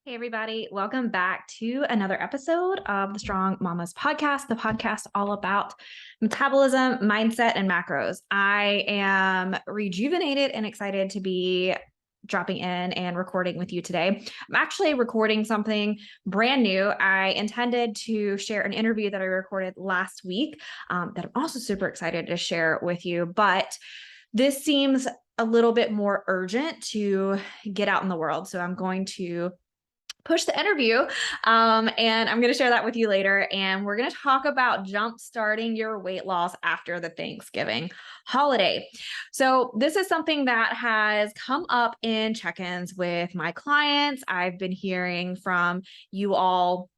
Hey, everybody. Welcome back to another episode of the Strong Mamas podcast, the podcast all about metabolism, mindset, and macros. I am rejuvenated and excited to be dropping in and recording with you today. I'm actually recording something brand new. I intended to share an interview that I recorded last week that I'm also super excited to share with you, but this seems a little bit more urgent to get out in the world. So I'm going to push the interview. And I'm going to share that with you later. And we're going to talk about jump starting your weight loss after the Thanksgiving holiday. So this is something that has come up in check-ins with my clients. I've been hearing from you all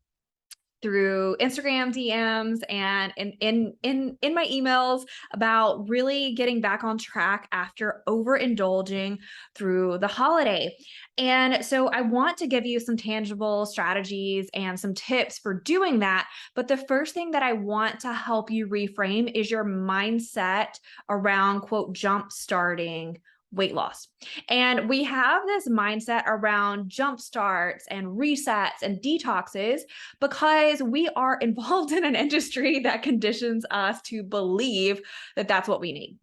through Instagram DMs and in my emails about really getting back on track after overindulging through the holiday. And so I want to give you some tangible strategies and some tips for doing that. But the first thing that I want to help you reframe is your mindset around, quote, jump starting weight loss. And we have this mindset around jump starts and resets and detoxes because we are involved in an industry that conditions us to believe that that's what we need.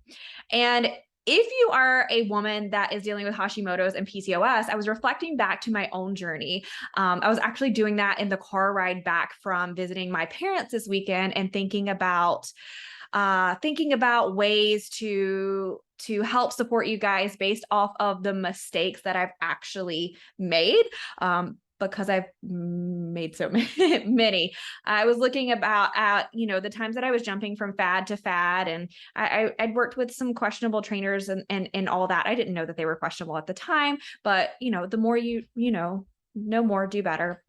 And if you are a woman that is dealing with Hashimoto's and PCOS, I was reflecting back to my own journey. I was actually doing that in the car ride back from visiting my parents this weekend and thinking about ways to help support you guys based off of the mistakes that I've actually made. Because I've made so many. I was looking at the times that I was jumping from fad to fad, and I'd worked with some questionable trainers and all that. I didn't know that they were questionable at the time, but the more know more, do better.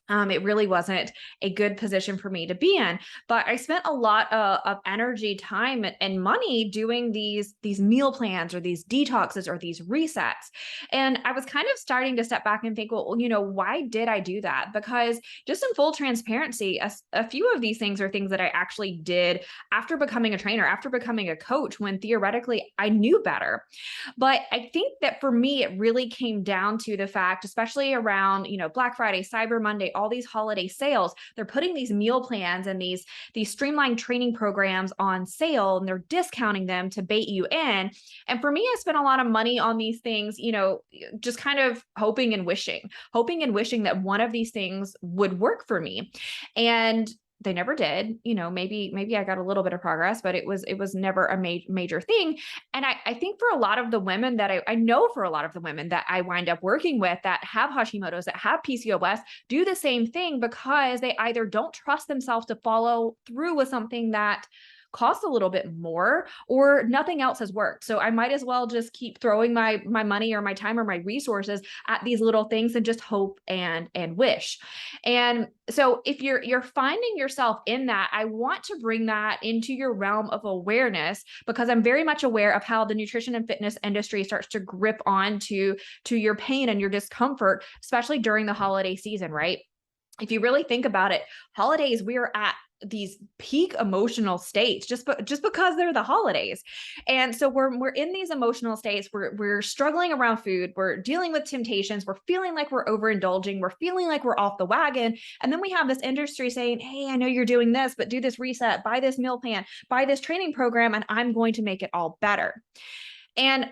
It really wasn't a good position for me to be in, but I spent a lot of energy, time, and money doing these meal plans or these detoxes or these resets. And I was kind of starting to step back and think, well, why did I do that? Because just in full transparency, a few of these things are things that I actually did after becoming a trainer, after becoming a coach, when theoretically I knew better. But I think that for me, it really came down to the fact, especially around, Black Friday, Cyber Monday, all these holiday sales, they're putting these meal plans and these streamlined training programs on sale, and they're discounting them to bait you in. And for me, I spent a lot of money on these things, just kind of hoping and wishing that one of these things would work for me. And they never did. Maybe I got a little bit of progress, but it was never a major thing. And I think for a lot of the women that I know, for a lot of the women that I wind up working with that have Hashimoto's, that have PCOS, do the same thing because they either don't trust themselves to follow through with something that costs a little bit more, or nothing else has worked. So I might as well just keep throwing my money or my time or my resources at these little things and just hope and wish. And so if you're finding yourself in that, I want to bring that into your realm of awareness, because I'm very much aware of how the nutrition and fitness industry starts to grip on to your pain and your discomfort, especially during the holiday season, right? If you really think about it, holidays, we are at these peak emotional states just because they're the holidays. And so we're in these emotional states, we're struggling around food, we're dealing with temptations, we're feeling like we're overindulging, we're feeling like we're off the wagon. And then we have this industry saying, hey, I know you're doing this, but do this reset, buy this meal plan, buy this training program, and I'm going to make it all better. And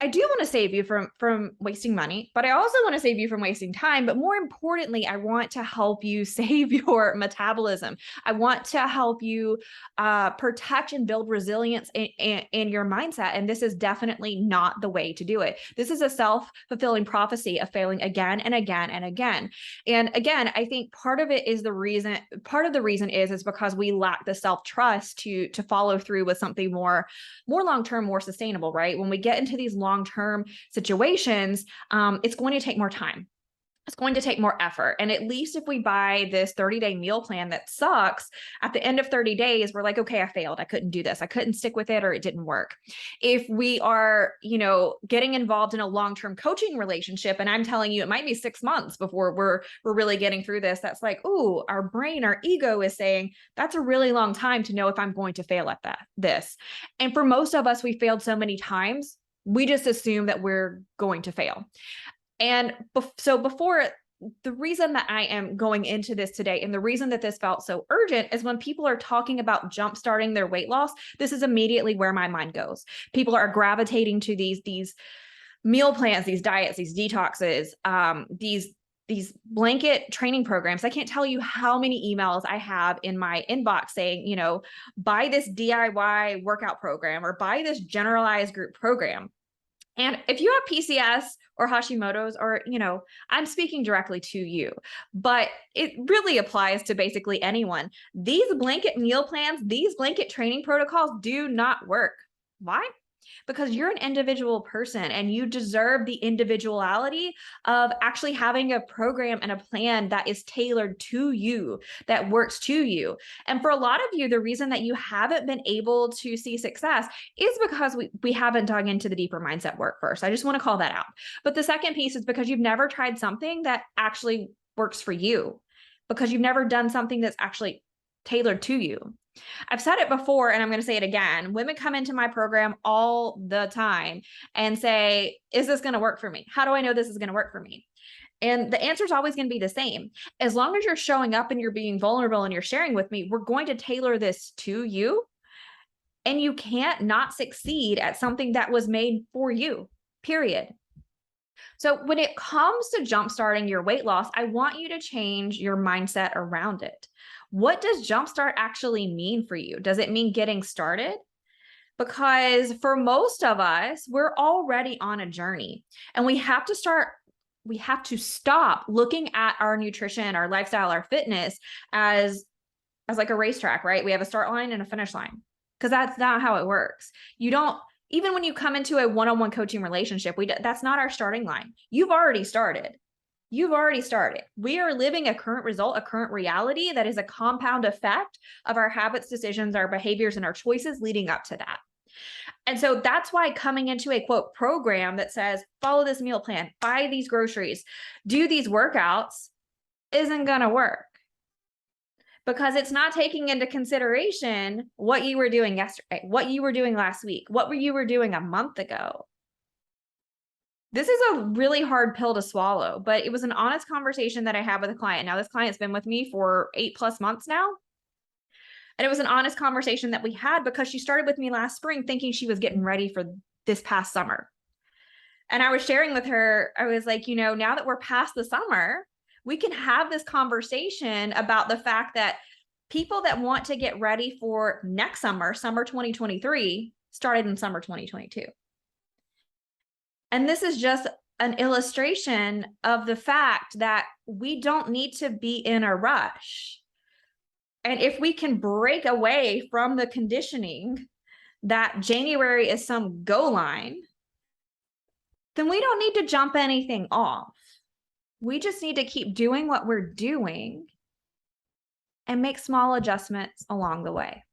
I do want to save you from wasting money, but I also want to save you from wasting time. But more importantly, I want to help you save your metabolism. I want to help you protect and build resilience in your mindset. And this is definitely not the way to do it. This is a self-fulfilling prophecy of failing again and again and again. And again, I think part of the reason is because we lack the self-trust to follow through with something more long-term, more sustainable, right? When we get into these long-term situations, it's going to take more time. It's going to take more effort. And at least if we buy this 30-day meal plan that sucks, at the end of 30 days, we're like, okay, I failed. I couldn't do this. I couldn't stick with it, or it didn't work. If we are, getting involved in a long-term coaching relationship, and I'm telling you, it might be 6 months before we're really getting through this. That's like, ooh, our brain, our ego is saying that's a really long time to know if I'm going to fail at this. And for most of us, we failed so many times, we just assume that we're going to fail. And so before the reason that I am going into this today and the reason that this felt so urgent is when people are talking about jump starting their weight loss, this is immediately where my mind goes. People are gravitating to these meal plans, these diets, these detoxes, these blanket training programs. I can't tell you how many emails I have in my inbox saying, you know, buy this DIY workout program or buy this generalized group program. And if you have PCS or Hashimoto's, or, you know, I'm speaking directly to you, but it really applies to basically anyone. These blanket meal plans, these blanket training protocols do not work. Why? Because you're an individual person and you deserve the individuality of actually having a program and a plan that is tailored to you, that works to you. And for a lot of you, the reason that you haven't been able to see success is because we haven't dug into the deeper mindset work first. I just want to call that out. But the second piece is because you've never tried something that actually works for you, because you've never done something that's actually tailored to you. I've said it before and I'm going to say it again. Women come into my program all the time and say, is this going to work for me? How do I know this is going to work for me? And the answer is always going to be the same. As long as you're showing up and you're being vulnerable and you're sharing with me, we're going to tailor this to you. And you can't not succeed at something that was made for you, period. So when it comes to jumpstarting your weight loss, I want you to change your mindset around it. What does jumpstart actually mean for you? Does it mean getting started? Because for most of us, we're already on a journey and we have to stop looking at our nutrition, our lifestyle, our fitness as like a racetrack, right? We have a start line and a finish line, because that's not how it works. You don't, even when you come into a one-on-one coaching relationship, that's not our starting line. You've already started. You've already started. We are living a current result, a current reality that is a compound effect of our habits, decisions, our behaviors, and our choices leading up to that. And so that's why coming into a quote program that says, follow this meal plan, buy these groceries, do these workouts isn't going to work, because it's not taking into consideration what you were doing yesterday, what you were doing last week, what you were doing a month ago. This is a really hard pill to swallow, but it was an honest conversation that I had with a client. Now, this client's been with me for 8+ months now. And it was an honest conversation that we had because she started with me last spring thinking she was getting ready for this past summer. And I was sharing with her, I was like, you know, now that we're past the summer, we can have this conversation about the fact that people that want to get ready for next summer, summer 2023, started in summer 2022. And this is just an illustration of the fact that we don't need to be in a rush. And if we can break away from the conditioning that January is some go line, then we don't need to jump anything off. We just need to keep doing what we're doing and make small adjustments along the way.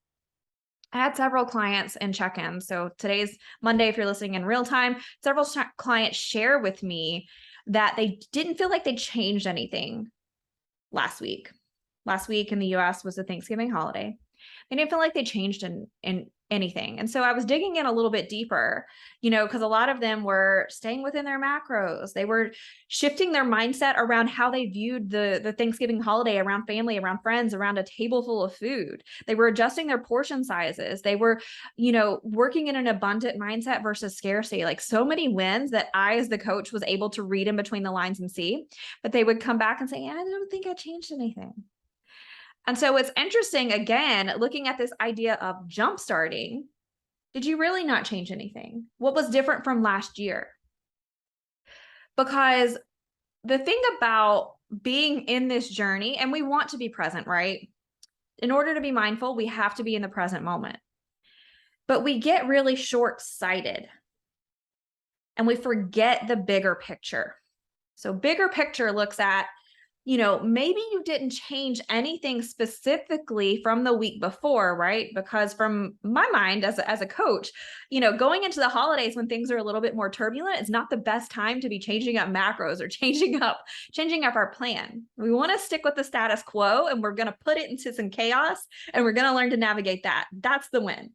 I had several clients in check-ins. So today's Monday, if you're listening in real time, several clients share with me that they didn't feel like they changed anything last week. Last week in the US was the Thanksgiving holiday. They didn't feel like they changed in anything. And so I was digging in a little bit deeper, you know, because a lot of them were staying within their macros. They were shifting their mindset around how they viewed the Thanksgiving holiday, around family, around friends, around a table full of food. They were adjusting their portion sizes. They were, you know, working in an abundant mindset versus scarcity. Like so many wins that I, as the coach, was able to read in between the lines and see, but they would come back and say, I don't think I changed anything. And so it's interesting, again, looking at this idea of jump starting. Did you really not change anything? What was different from last year? Because the thing about being in this journey, and we want to be present, right? In order to be mindful, we have to be in the present moment. But we get really short-sighted and we forget the bigger picture. So bigger picture looks at, you know, maybe you didn't change anything specifically from the week before, right? Because from my mind as a coach, you know, going into the holidays when things are a little bit more turbulent, it's not the best time to be changing up macros or changing up our plan. We want to stick with the status quo and we're going to put it into some chaos and we're going to learn to navigate that. That's the win.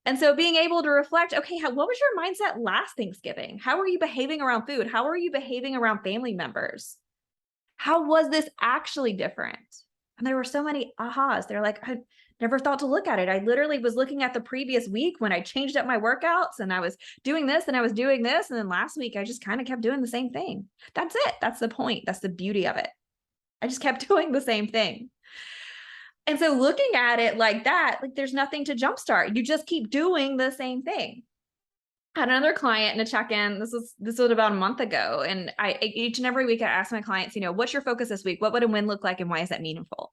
And so being able to reflect, okay, what was your mindset last Thanksgiving? How were you behaving around food? How were you behaving around family members? How was this actually different? And there were so many ahas. They're like, I never thought to look at it. I literally was looking at the previous week when I changed up my workouts and I was doing this and I was doing this. And then last week, I just kind of kept doing the same thing. That's it. That's the point. That's the beauty of it. I just kept doing the same thing. And so looking at it like that, like there's nothing to jumpstart. You just keep doing the same thing. I had another client in a check-in. This was about a month ago. And I each and every week I ask my clients, what's your focus this week? What would a win look like and why is that meaningful?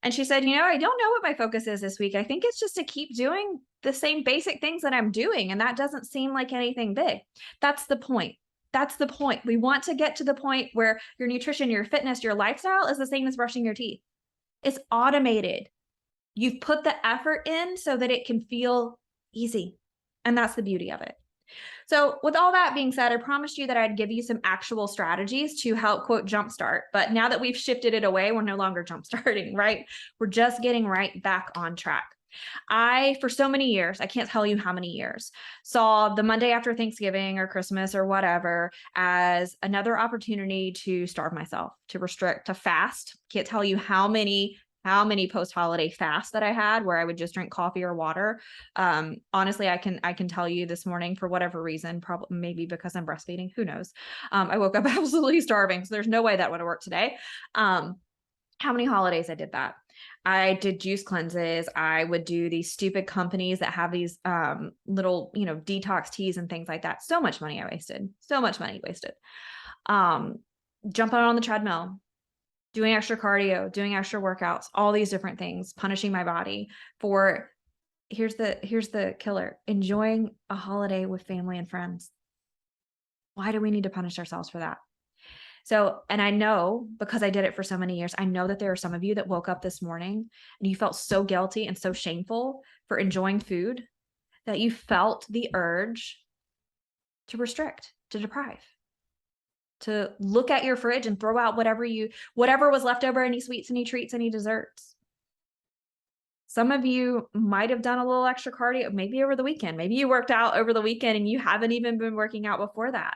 And she said, I don't know what my focus is this week. I think it's just to keep doing the same basic things that I'm doing. And that doesn't seem like anything big. That's the point. That's the point. We want to get to the point where your nutrition, your fitness, your lifestyle is the same as brushing your teeth. It's automated. You've put the effort in so that it can feel easy. And that's the beauty of it. So with all that being said, I promised you that I'd give you some actual strategies to help quote jumpstart. But now that we've shifted it away, we're no longer jumpstarting, right? We're just getting right back on track. I, for so many years, I can't tell you how many years, saw the Monday after Thanksgiving or Christmas or whatever as another opportunity to starve myself, to restrict, to fast. Can't tell you how many post-holiday fasts that I had where I would just drink coffee or water. Honestly, I can tell you this morning for whatever reason, probably maybe because I'm breastfeeding, who knows? I woke up absolutely starving. So there's no way that would have worked today. How many holidays I did that? I did juice cleanses. I would do these stupid companies that have these little, detox teas and things like that. So much money I wasted. So much money wasted. Jumping on the treadmill, doing extra cardio, doing extra workouts, all these different things, punishing my body for, here's the killer, enjoying a holiday with family and friends. Why do we need to punish ourselves for that? So, and I know because I did it for so many years, I know that there are some of you that woke up this morning and you felt so guilty and so shameful for enjoying food that you felt the urge to restrict, to deprive, to look at your fridge and throw out whatever was left over, any sweets, any treats, any desserts. Some of you might have done a little extra cardio, maybe over the weekend. Maybe you worked out over the weekend and you haven't even been working out before that.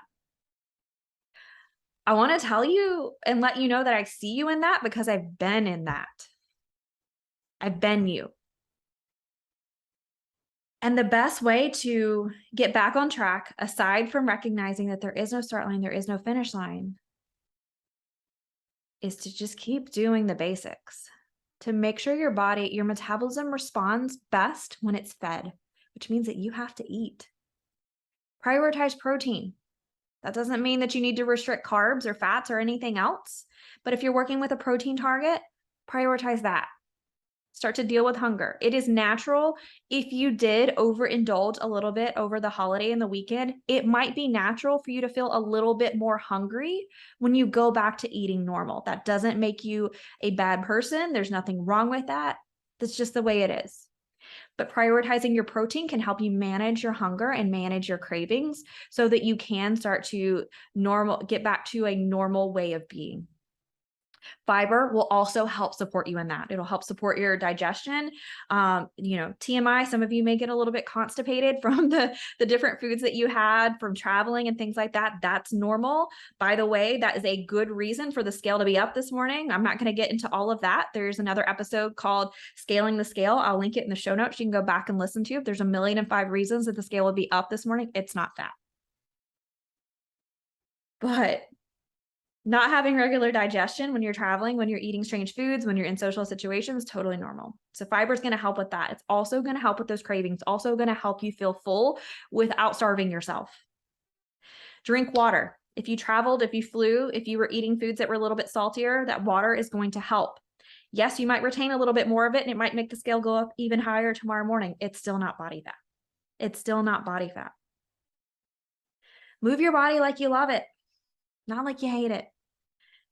I want to tell you and let you know that I see you in that because I've been in that. I've been you. And the best way to get back on track, aside from recognizing that there is no start line, there is no finish line, is to just keep doing the basics to make sure your body, your metabolism responds best when it's fed, which means that you have to eat. Prioritize protein. That doesn't mean that you need to restrict carbs or fats or anything else. But if you're working with a protein target, prioritize that. Start to deal with hunger. It is natural. If you did overindulge a little bit over the holiday and the weekend, it might be natural for you to feel a little bit more hungry when you go back to eating normal. That doesn't make you a bad person. There's nothing wrong with that. That's just the way it is. But prioritizing your protein can help you manage your hunger and manage your cravings so that you can start to get back to a normal way of being. Fiber will also help support you in that. It'll help support your digestion. TMI, some of you may get a little bit constipated from the different foods that you had from traveling and things like that. That's normal. By the way, that is a good reason for the scale to be up this morning. I'm not going to get into all of that. There's another episode called Scaling the Scale. I'll link it in the show notes. You can go back and listen to it. There's 1,000,005 reasons that the scale would be up this morning. It's not fat. But not having regular digestion when you're traveling, when you're eating strange foods, when you're in social situations, totally normal. So fiber is going to help with that. It's also going to help with those cravings. It's also going to help you feel full without starving yourself. Drink water. If you traveled, if you flew, if you were eating foods that were a little bit saltier, that water is going to help. Yes, you might retain a little bit more of it and it might make the scale go up even higher tomorrow morning. It's still not body fat. It's still not body fat. Move your body like you love it, not like you hate it.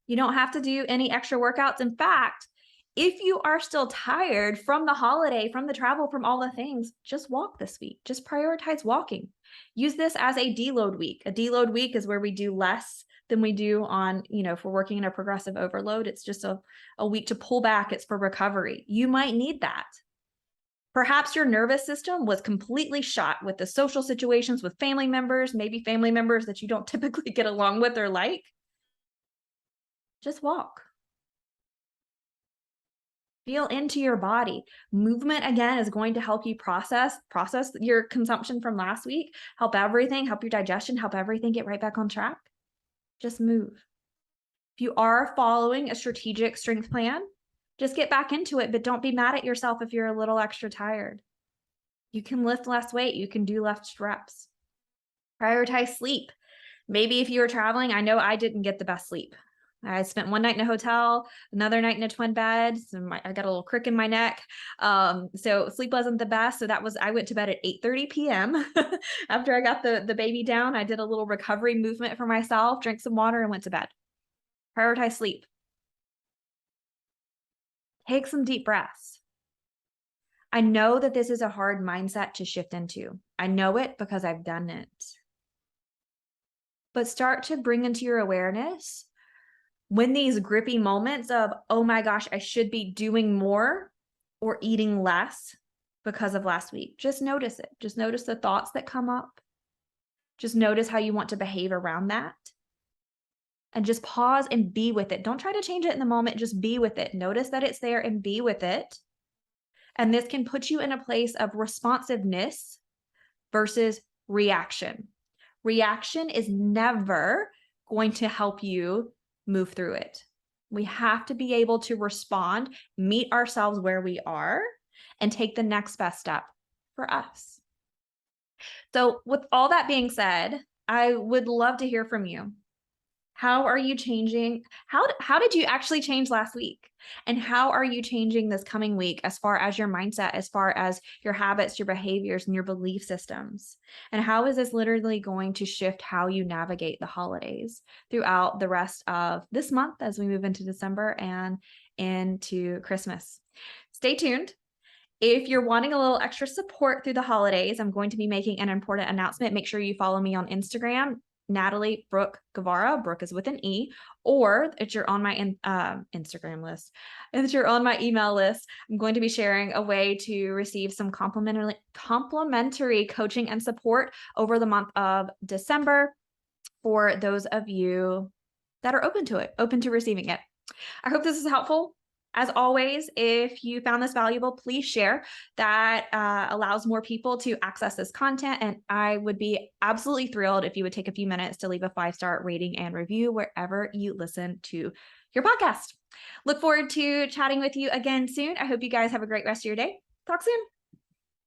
You don't have to do any extra workouts. In fact, if you are still tired from the holiday, from the travel, from all the things, just walk this week. Just prioritize walking. Use this as a deload week. A deload week is where we do less than we do on, if we're working in a progressive overload. It's just a week to pull back. It's for recovery. You might need that. Perhaps your nervous system was completely shot with the social situations with family members, maybe family members that you don't typically get along with or like. Just walk. Feel into your body. Movement again is going to help you process your consumption from last week, help everything, help your digestion, help everything get right back on track. Just move. If you are following a strategic strength plan, just get back into it, but don't be mad at yourself if you're a little extra tired. You can lift less weight, you can do less reps. Prioritize sleep. Maybe if you were traveling, I know I didn't get the best sleep. I spent one night in a hotel, another night in a twin bed. So I got a little crick in my neck. So sleep wasn't the best. So I went to bed at 8:30 p.m. After I got the baby down. I did a little recovery movement for myself, drank some water, and went to bed. Prioritize sleep. Take some deep breaths. I know that this is a hard mindset to shift into. I know it because I've done it. But start to bring into your awareness when these grippy moments of, oh my gosh, I should be doing more or eating less because of last week. Just notice it. Just notice the thoughts that come up. Just notice how you want to behave around that. And just pause and be with it. Don't try to change it in the moment. Just be with it. Notice that it's there and be with it. And this can put you in a place of responsiveness versus reaction. Reaction is never going to help you move through it. We have to be able to respond, meet ourselves where we are, and take the next best step for us. So with all that being said, I would love to hear from you. How are you changing? How did you actually change last week? And how are you changing this coming week as far as your mindset, as far as your habits, your behaviors, and your belief systems? And how is this literally going to shift how you navigate the holidays throughout the rest of this month as we move into December and into Christmas? Stay tuned. If you're wanting a little extra support through the holidays, I'm going to be making an important announcement. Make sure you follow me on Instagram, Natalie Brooke Guevara. Brooke is with an E. Or if you're on my Instagram list, if you're on my email list, I'm going to be sharing a way to receive some complimentary coaching and support over the month of December for those of you that are open to it, open to receiving it. I hope this is helpful. As always, if you found this valuable, please share. That allows more people to access this content. And I would be absolutely thrilled if you would take a few minutes to leave a 5-star rating and review wherever you listen to your podcast. Look forward to chatting with you again soon. I hope you guys have a great rest of your day. Talk soon.